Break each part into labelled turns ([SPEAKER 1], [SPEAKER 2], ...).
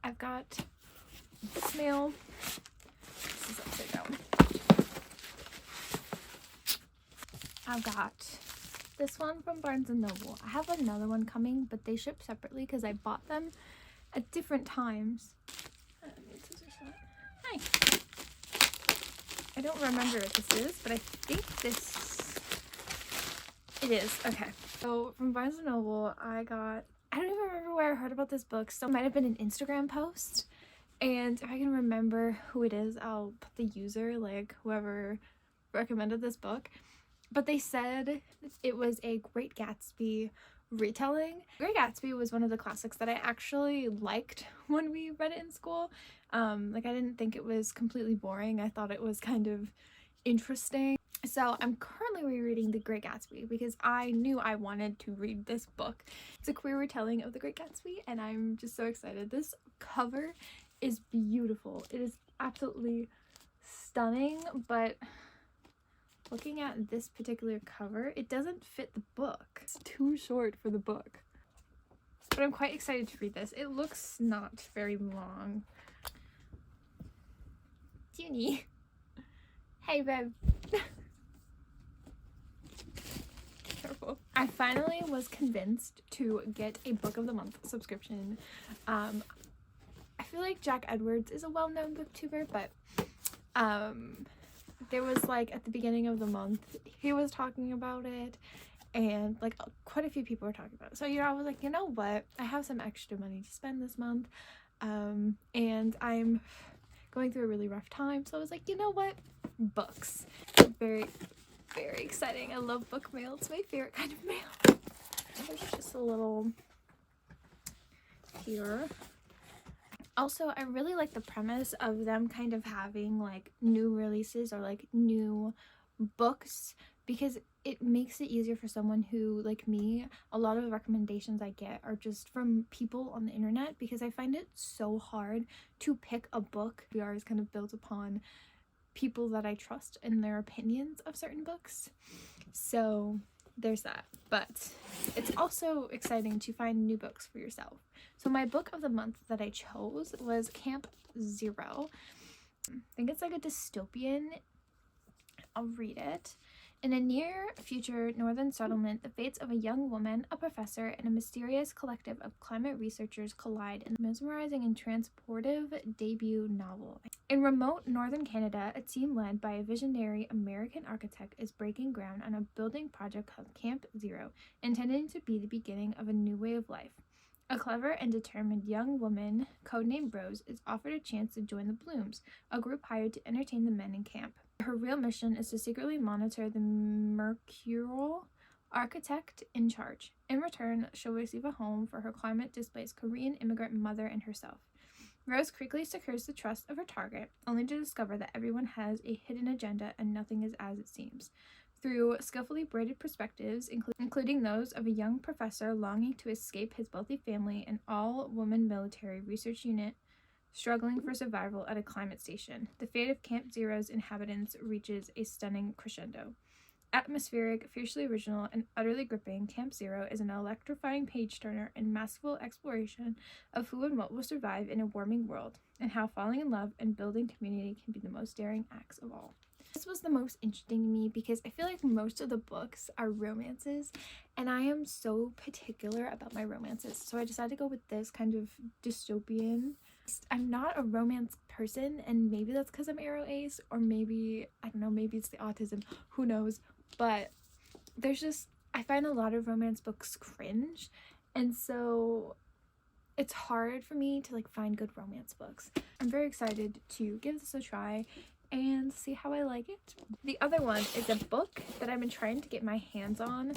[SPEAKER 1] I've got this mail. This is upside down. I've got this one from Barnes & Noble. I have another one coming, but they ship separately because I bought them at different times. Hi. I don't remember what this is, but I think it is. Okay. So from Barnes & Noble, I don't even remember where I heard about this book. So it might have been an Instagram post. And if I can remember who it is, I'll put the user, like whoever recommended this book. But they said it was a Great Gatsby retelling. Great Gatsby was one of the classics that I actually liked when we read it in school. Like, I didn't think it was completely boring. I thought it was kind of interesting. So I'm currently rereading The Great Gatsby because I knew I wanted to read this book. It's a queer retelling of The Great Gatsby, and I'm just so excited. This cover is beautiful. It is absolutely stunning, but looking at this particular cover, it doesn't fit the book. It's too short for the book. But I'm quite excited to read this. It looks not very long. Junie. Hey, babe. Careful. I finally was convinced to get a Book of the Month subscription. I feel like Jack Edwards is a well-known booktuber, but there was, like, at the beginning of the month, he was talking about it, and like quite a few people were talking about it. So, you know, I was like, you know what, I have some extra money to spend this month, and I'm going through a really rough time, so I was like, you know what, books. Very, very exciting. I love book mail. It's my favorite kind of mail. There's just a little here. Also, I really like the premise of them kind of having like new releases or like new books, because it makes it easier for someone who, like me, a lot of the recommendations I get are just from people on the internet, because I find it so hard to pick a book. VR is kind of built upon people that I trust and their opinions of certain books. So there's that. But it's also exciting to find new books for yourself. So my book of the month that I chose was Camp Zero. I think it's like a dystopian. I'll read it. In a near future northern settlement, the fates of a young woman, a professor, and a mysterious collective of climate researchers collide in the mesmerizing and transportive debut novel. In remote northern Canada, a team led by a visionary American architect is breaking ground on a building project called Camp Zero, intended to be the beginning of a new way of life. A clever and determined young woman, codenamed Rose, is offered a chance to join the Blooms, a group hired to entertain the men in camp. Her real mission is to secretly monitor the mercurial architect in charge. In return, she'll receive a home for her climate-displaced Korean immigrant mother and herself. Rose quickly secures the trust of her target, only to discover that everyone has a hidden agenda and nothing is as it seems. Through skillfully braided perspectives, including those of a young professor longing to escape his wealthy family and all-woman military research unit struggling for survival at a climate station, the fate of Camp Zero's inhabitants reaches a stunning crescendo. Atmospheric, fiercely original, and utterly gripping, Camp Zero is an electrifying page-turner and masterful exploration of who and what will survive in a warming world, and how falling in love and building community can be the most daring acts of all. This was the most interesting to me because I feel like most of the books are romances, and I am so particular about my romances, so I decided to go with this kind of dystopian. I'm not a romance person, and maybe that's because I'm aro ace, or maybe, I don't know, maybe it's the autism, who knows, but there's just, I find a lot of romance books cringe, and so it's hard for me to like find good romance books. I'm very excited to give this a try and see how I like it. The other one is a book that I've been trying to get my hands on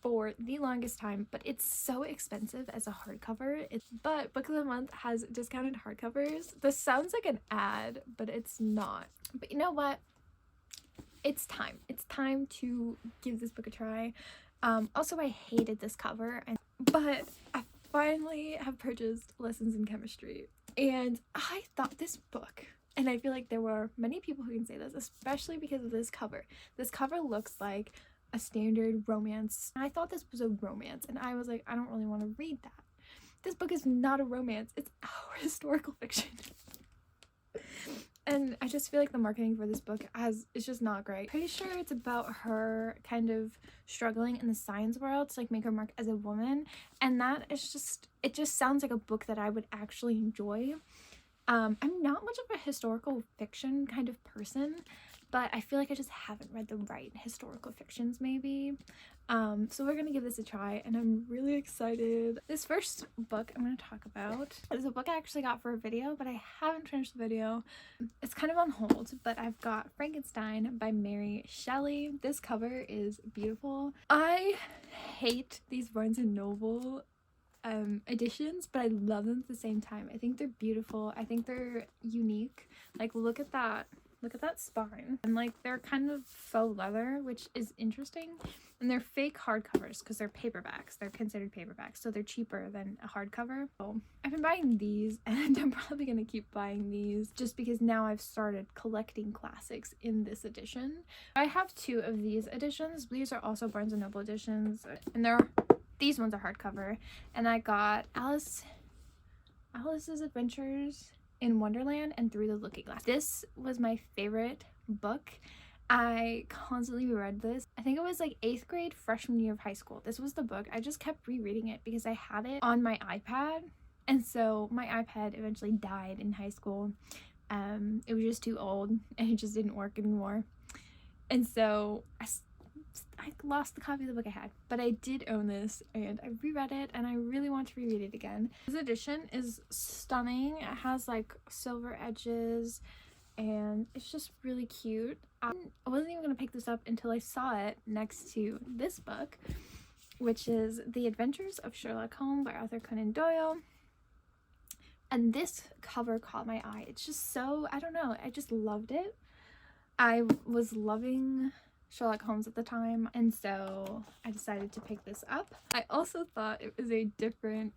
[SPEAKER 1] for the longest time, but it's so expensive as a hardcover. But Book of the Month has discounted hardcovers. This sounds like an ad, but it's not. But you know what? It's time. It's time to give this book a try. Also, I hated this cover, but I finally have purchased Lessons in Chemistry, and I thought this book, and I feel like there were many people who can say this, especially because of this cover. This cover looks like a standard romance. I thought this was a romance, and I was like, I don't really want to read that. This book is not a romance, it's our historical fiction. And I just feel like the marketing for this book is just not great. Pretty sure it's about her kind of struggling in the science world to like make her mark as a woman, and that is just, it just sounds like a book that I would actually enjoy. I'm not much of a historical fiction kind of person, but I feel like I just haven't read the right historical fictions maybe. So we're gonna give this a try, and I'm really excited. This first book I'm gonna talk about is a book I actually got for a video, but I haven't finished the video. It's kind of on hold, but I've got Frankenstein by Mary Shelley. This cover is beautiful. I hate these Barnes & Noble editions, but I love them at the same time. I think they're beautiful. I think they're unique. Like, look at that spine, and like they're kind of faux leather, which is interesting, and they're fake hardcovers because they're paperbacks. They're considered paperbacks, so they're cheaper than a hardcover. So I've been buying these, and I'm probably gonna keep buying these just because now I've started collecting classics in this edition. I have 2 of these editions. These are also Barnes & Noble editions, and these ones are hardcover, and I got Alice's Adventures in Wonderland and Through the Looking Glass. This was my favorite book. I constantly read this. I think it was like 8th grade, freshman year of high school. This was the book. I just kept rereading it because I had it on my iPad, and so my iPad eventually died in high school. It was just too old and it just didn't work anymore, and so I lost the copy of the book I had, but I did own this, and I reread it, and I really want to reread it again. This edition is stunning. It has like silver edges, and it's just really cute. I wasn't even gonna pick this up until I saw it next to this book, which is The Adventures of Sherlock Holmes by Arthur Conan Doyle. And this cover caught my eye. It's just so, I don't know, I just loved it. I was loving Sherlock Holmes at the time, and so I decided to pick this up. I also thought it was a different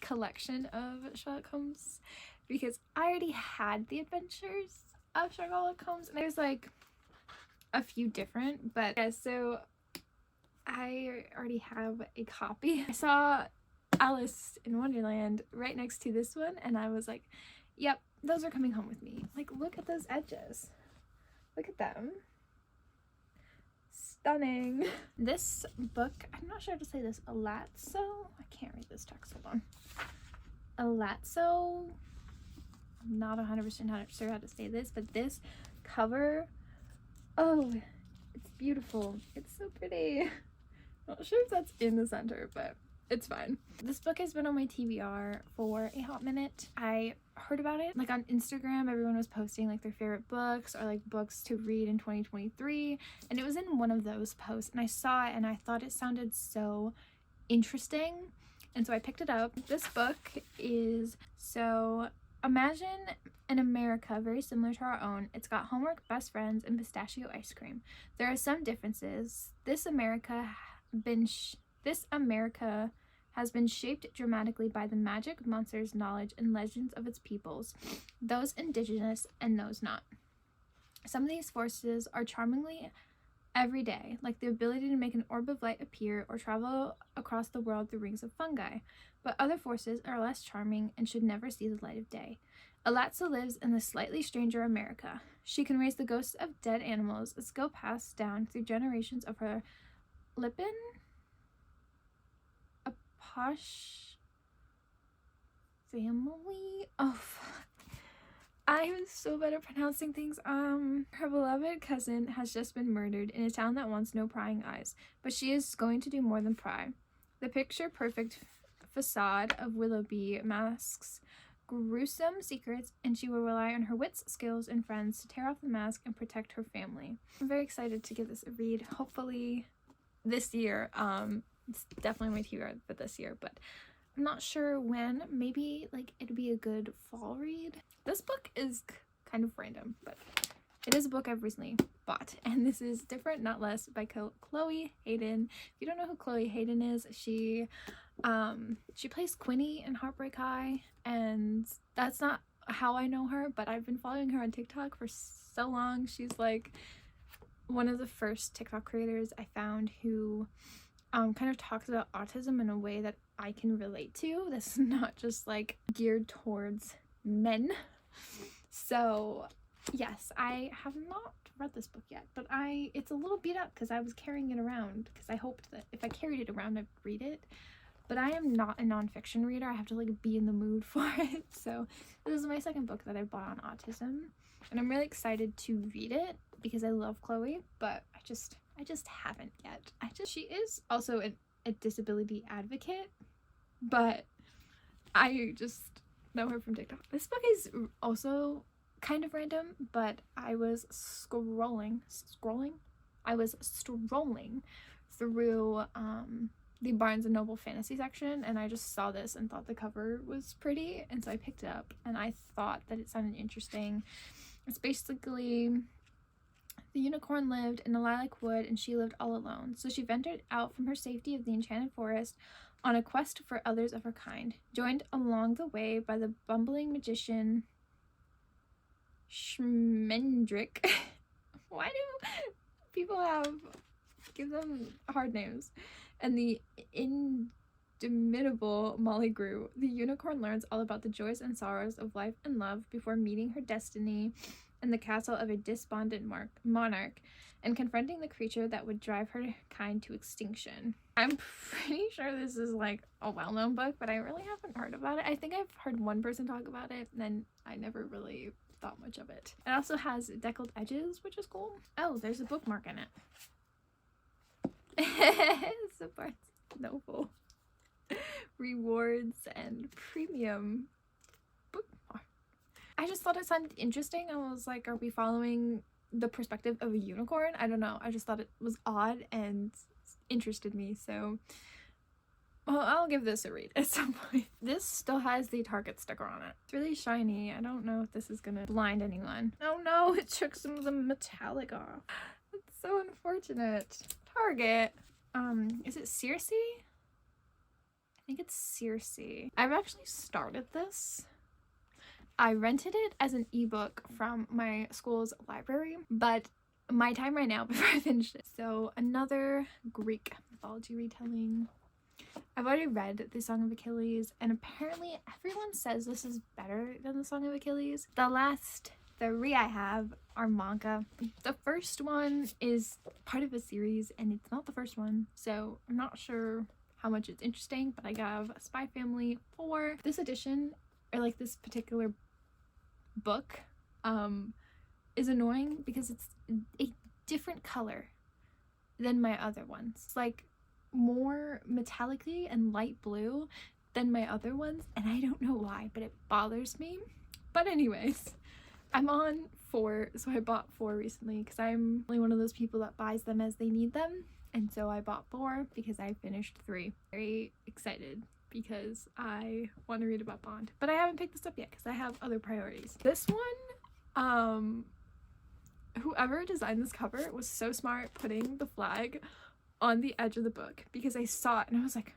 [SPEAKER 1] collection of Sherlock Holmes because I already had The Adventures of Sherlock Holmes, and there's like a few different, but yeah, so I already have a copy. I saw Alice in Wonderland right next to this one, and I was like, yep, those are coming home with me. Like, look at those edges. Look at them. Stunning. This book, I'm not sure how to say this, Alatso? I can't read this text, hold on. Alatso? I'm not 100% sure how to say this, but this cover, oh, it's beautiful. It's so pretty. Not sure if that's in the center, but it's fine. This book has been on my TBR for a hot minute. I heard about it like on Instagram. Everyone was posting like their favorite books or like books to read in 2023, and it was in one of those posts, and I saw it and I thought it sounded so interesting, and so I picked it up. This book is, so imagine an America very similar to our own. It's got homework, best friends, and pistachio ice cream. There are some differences. This America has been shaped dramatically by the magic, monsters, knowledge, and legends of its peoples, those indigenous and those not. Some of these forces are charmingly everyday, like the ability to make an orb of light appear or travel across the world through rings of fungi, but other forces are less charming and should never see the light of day. Alatsa lives in the slightly stranger America. She can raise the ghosts of dead animals that go passed down through generations of her Lippin? A posh family? Oh, fuck. I'm so bad at pronouncing things. Her beloved cousin has just been murdered in a town that wants no prying eyes, but she is going to do more than pry. The picture-perfect facade of Willoughby masks gruesome secrets, and she will rely on her wits, skills, and friends to tear off the mask and protect her family. I'm very excited to give this a read, hopefully this year. It's definitely my TBR for this year, but I'm not sure when. Maybe like it'd be a good fall read. This book is kind of random, but it is a book I've recently bought, and this is Different Not Less by Chloe Hayden. If you don't know who Chloe Hayden is, she plays Quinny in Heartbreak High, and that's not how I know her, but I've been following her on TikTok for so long. She's like one of the first TikTok creators I found who kind of talks about autism in a way that I can relate to. This is not just like geared towards men. So yes, I have not read this book yet, but it's a little beat up because I was carrying it around because I hoped that if I carried it around I'd read it. But I am not a nonfiction reader. I have to like be in the mood for it. So this is my second book that I bought on autism, and I'm really excited to read it because I love Chloe, but I just haven't yet. She is also a disability advocate, but I just know her from TikTok. This book is also kind of random, but I was strolling through the Barnes and Noble fantasy section, and I just saw this and thought the cover was pretty, and so I picked it up, and I thought that it sounded interesting. It's basically the unicorn lived in a lilac wood and she lived all alone, so she ventured out from her safety of the enchanted forest on a quest for others of her kind, joined along the way by the bumbling magician Schmendrick. Why do people give them hard names? And the indomitable Molly Grew. The unicorn learns all about the joys and sorrows of life and love before meeting her destiny in the castle of a despondent monarch and confronting the creature that would drive her kind to extinction. I'm pretty sure this is like a well-known book, but I really haven't heard about it. I think I've heard one person talk about it, and then I never really thought much of it. It also has deckled edges, which is cool. Oh, there's a bookmark in it. It's a Barnes Noble rewards and premium bookmark. I just thought it sounded interesting. I was like, are we following the perspective of a unicorn? I don't know. I just thought it was odd and interested me. So, well, I'll give this a read at some point. This still has the Target sticker on it. It's really shiny. I don't know if this is gonna blind anyone. Oh no, it took some of the metallic off. That's so unfortunate. Target. Is it Searcy? I think it's Searcy. I've actually started this. I rented it as an ebook from my school's library, but my time right now before I finish it. So another Greek mythology retelling. I've already read The Song of Achilles, and apparently everyone says this is better than The Song of Achilles. The last three I have are Manka. The first one is part of a series, and it's not the first one, so I'm not sure how much it's interesting, but I have Spy Family 4. This edition, or like this particular book, is annoying because it's a different color than my other ones. It's like more metallic-y and light blue than my other ones, and I don't know why, but it bothers me. But anyways, I'm on 4, so I bought 4 recently because I'm really one of those people that buys them as they need them, and so I bought 4 because I finished 3. Very excited because I want to read about Bond, but I haven't picked this up yet because I have other priorities. This one, whoever designed this cover was so smart putting the flag on the edge of the book because I saw it and I was like,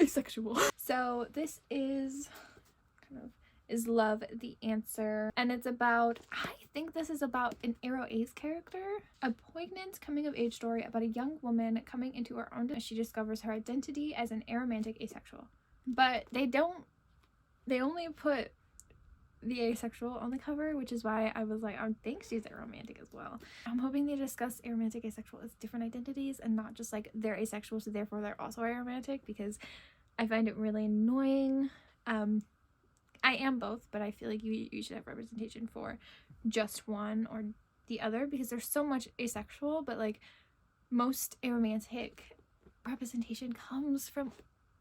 [SPEAKER 1] asexual. So this is kind of Is Love the Answer? And it's about, I think this is about an Aro Ace character. A poignant coming-of-age story about a young woman coming into her own as she discovers her identity as an aromantic asexual. But they only put the asexual on the cover, which is why I was like, I think she's aromantic as well. I'm hoping they discuss aromantic asexual as different identities and not just like they're asexual so therefore they're also aromantic, because I find it really annoying. I am both, but I feel like you should have representation for just one or the other, because there's so much asexual, but like most aromantic representation comes from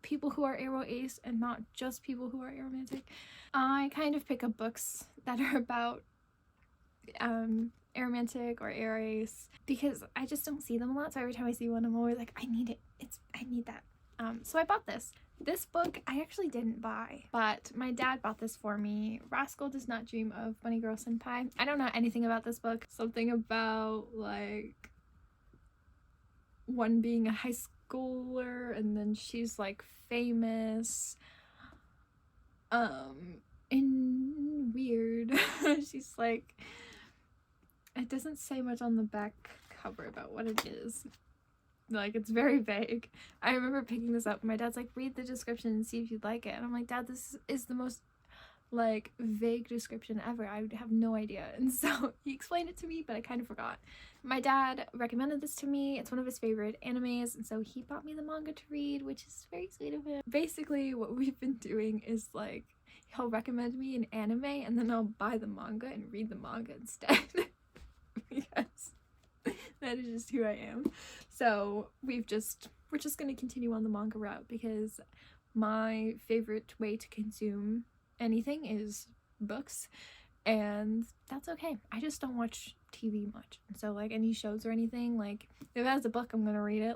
[SPEAKER 1] people who are aro ace and not just people who are aromantic. I kind of pick up books that are about aromantic or aro ace because I just don't see them a lot, so every time I see one I'm always like, I need it, I need that. So I bought this. This book I actually didn't buy, but my dad bought this for me. Rascal Does Not Dream of Bunny Girl Senpai. I don't know anything about this book. Something about like one being a high schooler and then she's like famous. And weird. She's like, it doesn't say much on the back cover about what it is. Like, it's very vague. I remember picking this up and my dad's like, read the description and see if you'd like it. And I'm like, Dad, this is the most like vague description ever. I have no idea. And so he explained it to me, but I kind of forgot. My dad recommended this to me. It's one of his favorite animes, and so he bought me the manga to read, which is very sweet of him. Basically what we've been doing is like, he'll recommend me an anime and then I'll buy the manga and read the manga instead. Because that is just who I am. So we're just gonna continue on the manga route, because my favorite way to consume anything is books, and that's okay. I just don't watch TV much, so like any shows or anything, like if it has a book, I'm gonna read it.